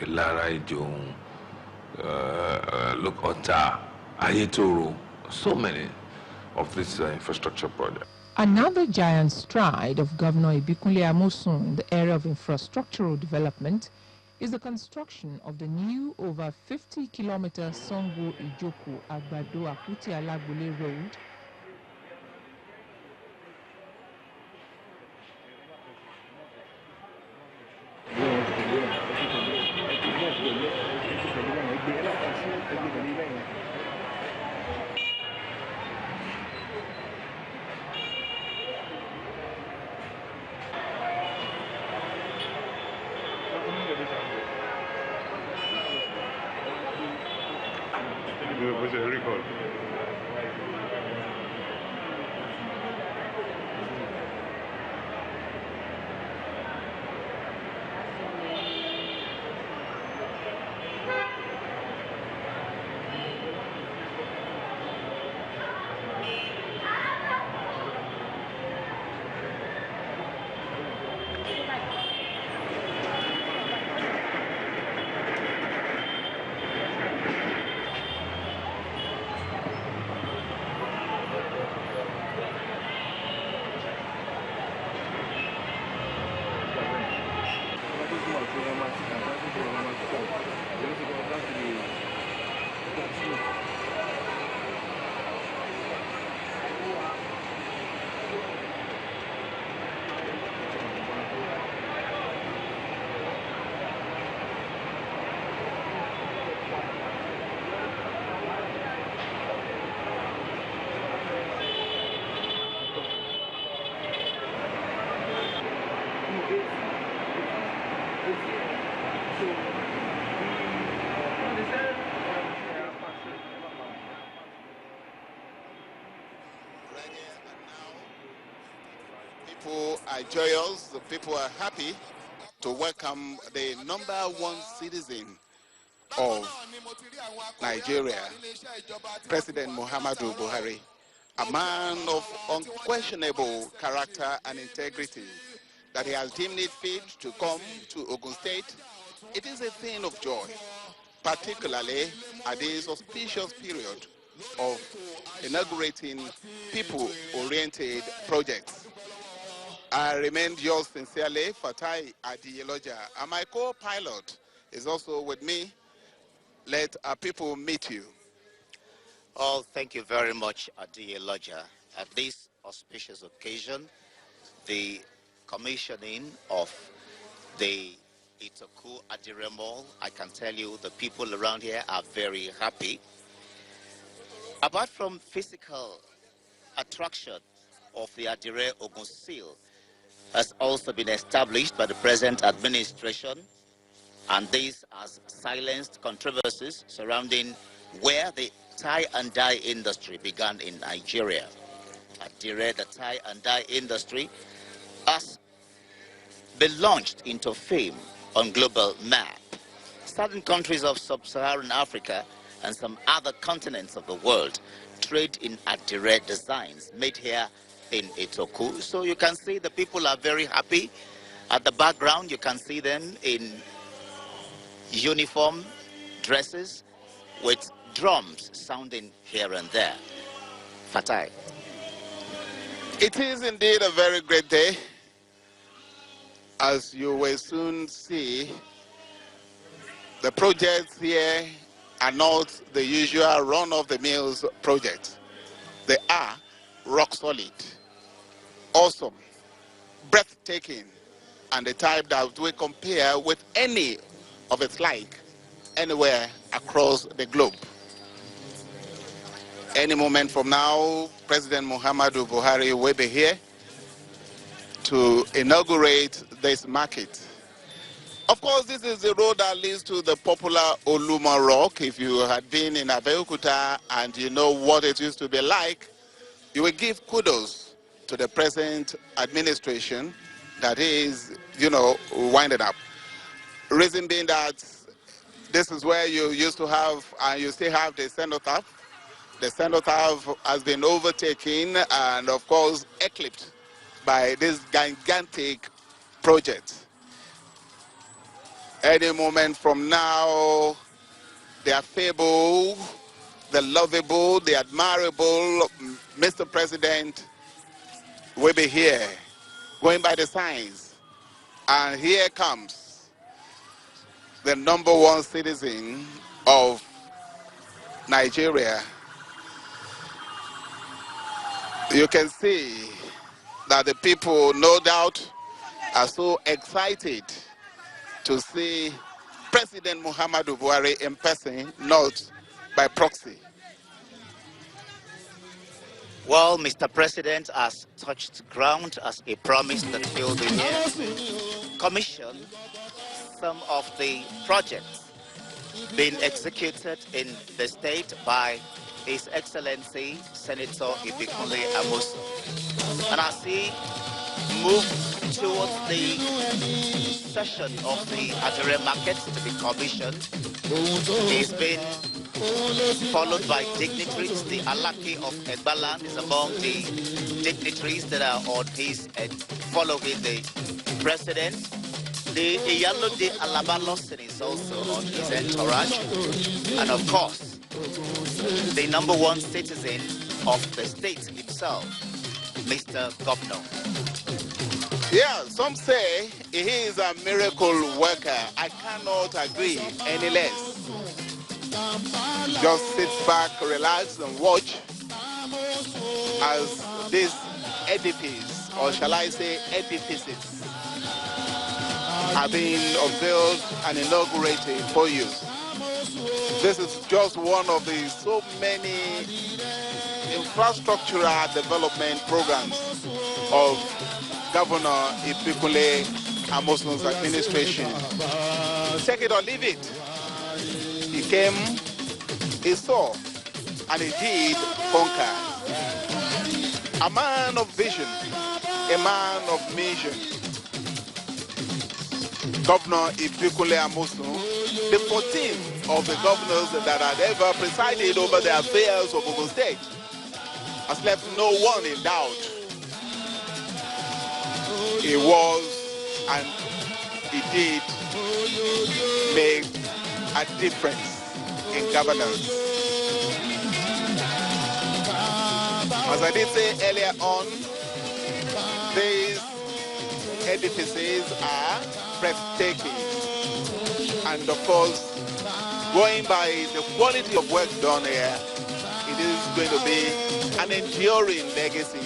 Lara Ijong, Lokota, Ayetoro, so many of these infrastructure projects. Another giant stride of Governor Ibikunle Amosun in the area of infrastructural development is the construction of the new over 50-kilometer Sango-Ijoko Agbado-Akuti Alagbole Road. People are joyous, the people are happy to welcome the #1 citizen of Nigeria, President Muhammadu Buhari, a man of unquestionable character and integrity, that he has deemed it fit to come to Ogun State. It is a thing of joy, particularly at this auspicious period of inaugurating people-oriented projects. I remain yours sincerely, Fatai ADIRE, and my co-pilot is also with me. Let our people meet you. Oh, thank you very much, ADIRE. At this auspicious occasion, the commissioning of the Pt.2 ADIRE Mall, I can tell you the people around here are very happy. Apart from physical attraction of the ADIRE Ogun seal, has also been established by the present administration, and this has silenced controversies surrounding where the tie and dye industry began in Nigeria. ADIRE, the tie and dye industry, has been launched into fame on global map. Certain countries of sub-Saharan Africa and some other continents of the world trade in ADIRE designs made here in Itoku. So you can see the people are very happy. At the background, you can see them in uniform dresses with drums sounding here and there. Fatai. It is indeed a very great day. As you will soon see, the projects here are not the usual run-of-the-mills projects. They are rock solid, awesome, breathtaking, and the type that we compare with any of its like anywhere across the globe. Any moment from now, President Muhammadu Buhari will be here to inaugurate this market. Of course, this is the road that leads to the popular Oluma Rock. If you had been in Abeokuta and you know what it used to be like, you will give kudos to the present administration that is, winding up. Reason being that this is where you used to have, and you still have, the cenotaph. The cenotaph has been overtaken and, of course, eclipsed by this gigantic project. Any moment from now, the affable, the lovable, the admirable Mr. President will be here, going by the signs. And here comes the #1 citizen of Nigeria. You can see that the people, no doubt, are so excited to see President Muhammadu Buhari in person, not by proxy. Well, Mr. President has touched ground as he promised that he'll be here to commission some of the projects being executed in the state by His Excellency Senator Ibikunle Amosu. And as he moves towards the session of the ADIRE market to be commissioned, he's been followed by dignitaries. The Alaki of Egbaland is among the dignitaries that are on his following the president. The Iyalode Alaba Lawson is also on his entourage. And of course, the #1 citizen of the state himself, Mr. Governor. Yeah, some say he is a miracle worker. I cannot agree any less. Just sit back, relax, and watch as this edifice, or shall I say edifices, are being unveiled and inaugurated for you. This is just one of the so many infrastructural development programs of Governor Ibikunle Amosun's administration. Take it or leave it. He came, he saw, and he did conquer. A man of vision, a man of mission. Governor Ibikunle Amosun, the 14th of the governors that had ever presided over the affairs of Ogun State, has left no one in doubt. He was and he did make a difference in governance. As I did say earlier on, these edifices are breathtaking. And of course, going by the quality of work done here, it is going to be an enduring legacy.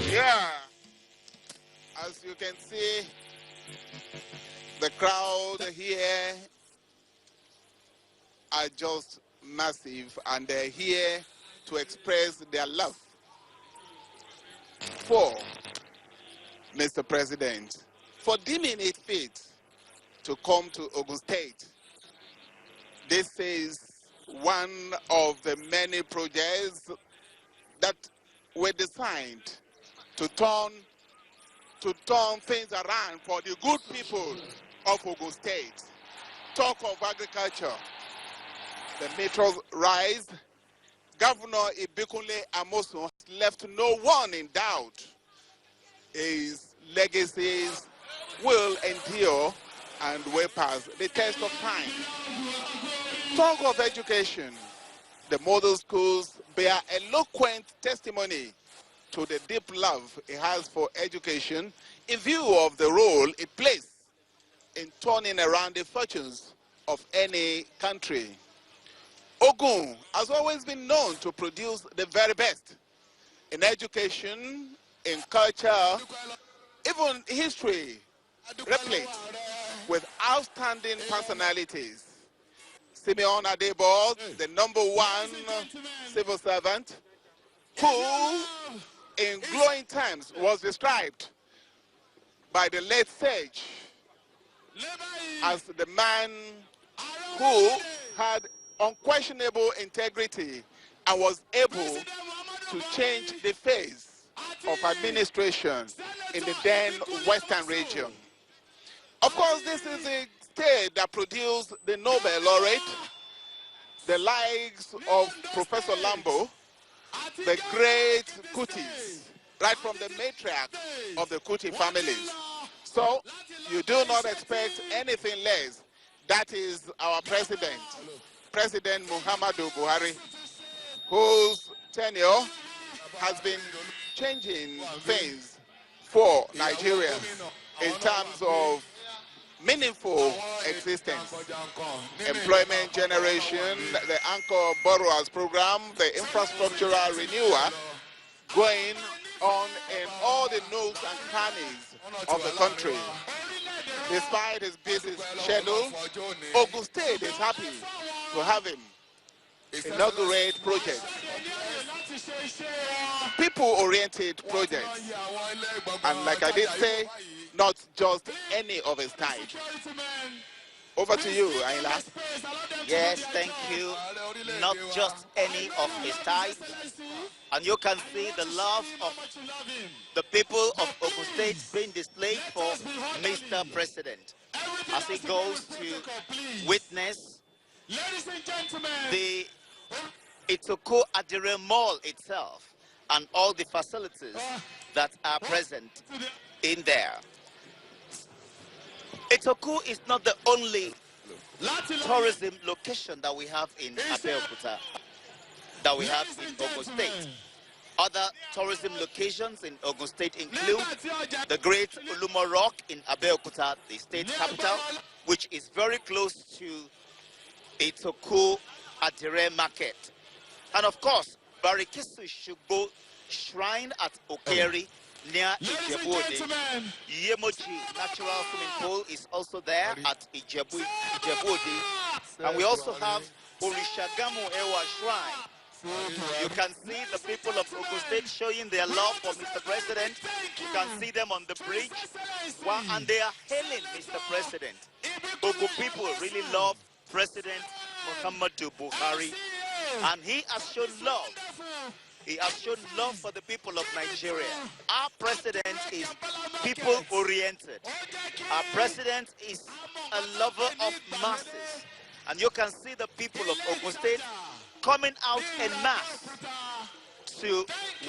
Yeah, as you can see, the crowd here are just massive, and they're here to express their love for Mr. President, for deeming it fit to come to Ogun State. This is one of the many projects that were designed to turn things around for the good people of Ogun State. Talk of agriculture, the metros rise, Governor Ibikunle Amosun has left no one in doubt. His legacies will endure and will pass the test of time. Talk of education. The model schools bear eloquent testimony to the deep love he has for education in view of the role it plays in turning around the fortunes of any country. Ogun has always been known to produce the very best in education, in culture, even history, replete with outstanding personalities. Simeon Adebo, the #1 civil servant, who in glowing terms was described by the late sage as the man who had unquestionable integrity and was able to change the face of administration in the then Western region. Of course, this is the state that produced the Nobel laureate, the likes of Professor Lambo, the great Kutis, right from the matriarch of the Kuti families. So you do not expect anything less. That is our president, President Muhammadu Buhari, whose tenure has been changing things for Nigeria in terms of meaningful existence, employment generation, the anchor borrowers program, the infrastructural renewal going on in all the nooks and crannies of the country. Despite his busy schedule, Ogun State is happy to have him inaugurate projects, people-oriented projects, and like I did say, not just any of his type. Over to you, Ayla. Yes, thank you. Not just any of his type. And you can see the love of the people of Ogun State being displayed for Mr. President as he goes to witness the Pt.2 ADIRE Mall itself and all the facilities that are present in there. Pt.2 is not the only tourism location that we have in Abeokuta, that we have in Ogun State. Other tourism locations in Ogun State include the Great Ulumo Rock in Abeokuta, the state capital, which is very close to Pt.2 ADIRE Market. And of course, Barikisu Shugbo Shrine at Okeri near Ijebu-Ode. Yemoji Natural Swimming Pool is also there at Ijebu-Ode. And we also have Orishagamu Ewa Shrine. You can see the people of Ogun State showing their love for Mr. President. You can see them on the bridge. And they are hailing Mr. President. Ogun people really love President Muhammadu Buhari. And he has shown love. He has shown love for the people of Nigeria. Our president is people-oriented. Our president is a lover of masses. And you can see the people of Ogun State coming out en masse to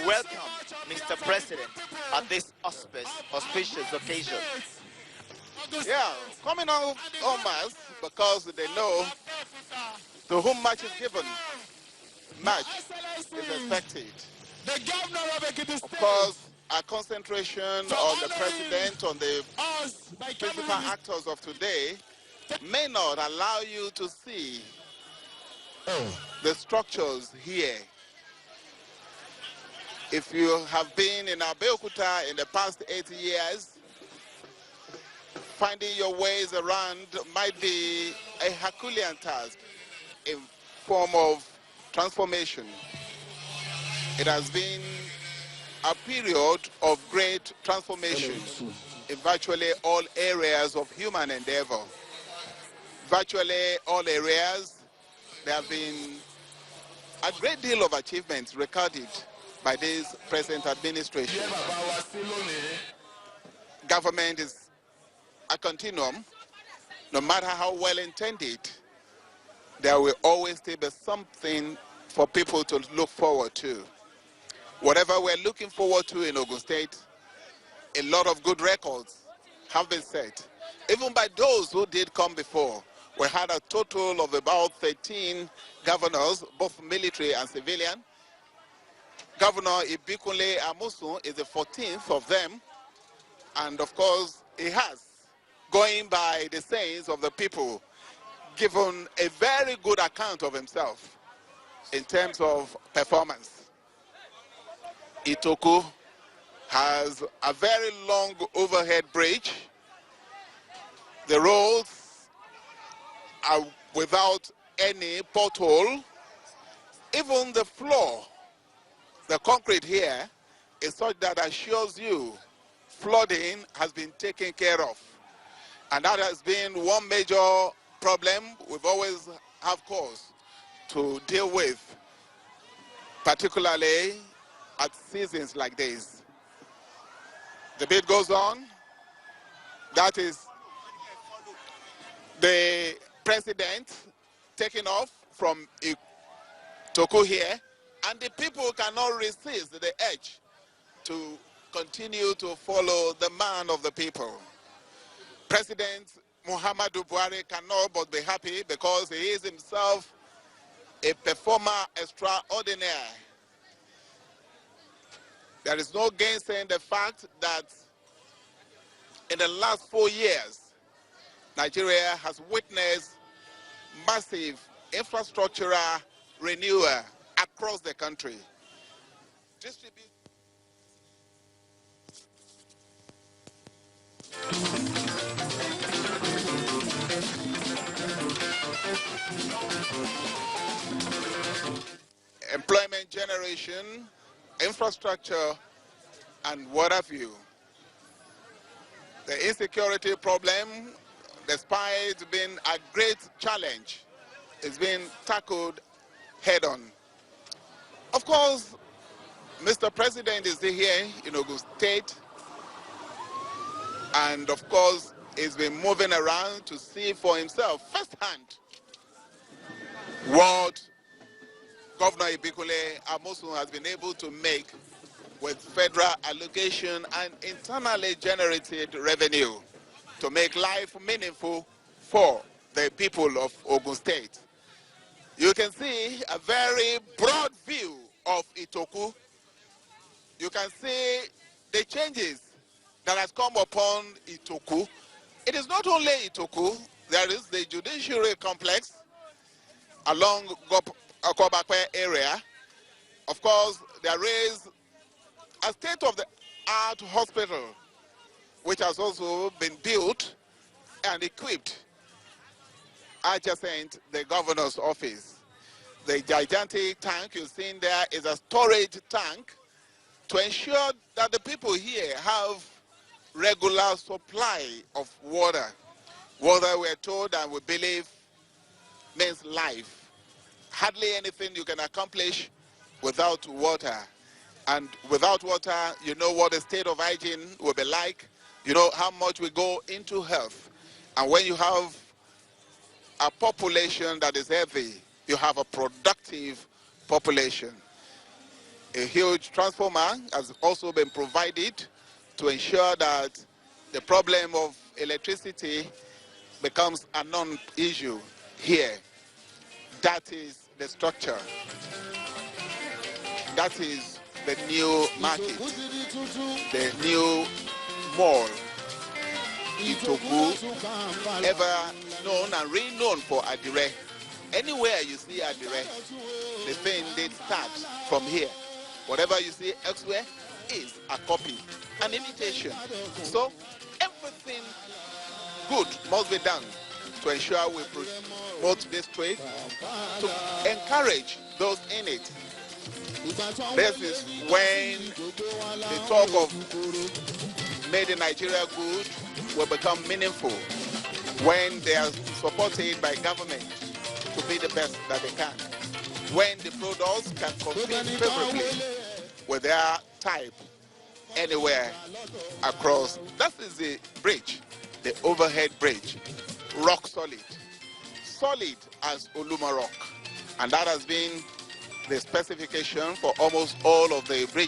welcome Mr. President at this auspicious occasion. Yeah, coming out en masse because they know to whom much is given, much is expected. Of course, our concentration on the president, on the principal actors of today, may not allow you to see the structures here. If you have been in Abeokuta in the past 8 years, finding your ways around might be a Herculean task in form of transformation. It has been a period of great transformation in virtually all areas of human endeavor. Virtually all areas, there have been a great deal of achievements recorded by this present administration. Government is a continuum. No matter how well intended, there will always still be something for people to look forward to. Whatever we're looking forward to in Ogun State, a lot of good records have been set. Even by those who did come before, we had a total of about 13 governors, both military and civilian. Governor Ibikunle Amosun is the 14th of them. And of course, he has, going by the sayings of the people, given a very good account of himself in terms of performance. Itoku has a very long overhead bridge. The roads are without any pothole. Even the floor, the concrete here, is such that assures you flooding has been taken care of. And that has been one major problem we've always have cause to deal with, particularly at seasons like this. The bid goes on. That is the president taking off from Itoku here, and the people cannot resist the urge to continue to follow the man of the people. President Muhammadu Buhari cannot but be happy because he is himself a performer extraordinaire. There is no gainsaying the fact that in the last 4 years, Nigeria has witnessed massive infrastructural renewal across the country. Employment generation, infrastructure, and what have you. The insecurity problem, despite being a great challenge, is being tackled head-on. Of course, Mr. President is here in Ogun State, and of course, he's been moving around to see for himself firsthand what Governor Ibikunle Amosun has been able to make with federal allocation and internally generated revenue to make life meaningful for the people of Ogun State. You can see a very broad view of Itoku. You can see the changes that has come upon Itoku. It is not only Itoku, there is the judiciary complex along Akobakwe area. Of course, there is a state-of-the-art hospital which has also been built and equipped adjacent the governor's office. The gigantic tank you see in there is a storage tank to ensure that the people here have regular supply of water. Water, we're told and we believe, means life. Hardly anything you can accomplish without water. And without water, you know what the state of hygiene will be like. You know how much we go into health. And when you have a population that is healthy, you have a productive population. A huge transformer has also been provided to ensure that the problem of electricity becomes a non-issue here. That is the structure. That is the new market, the new mall. Itoku, ever known and renowned for ADIRE. Anywhere you see ADIRE, the thing did start from here. Whatever you see elsewhere is a copy, an imitation. So everything good must be done to ensure we promote this trade, to encourage those in it. This is when the talk of made in Nigeria good will become meaningful, when they are supported by government to be the best that they can, when the products can compete favorably with their type anywhere across. That is the bridge, the overhead bridge, rock solid, solid as Oluma rock. And that has been the specification for almost all of the bridges.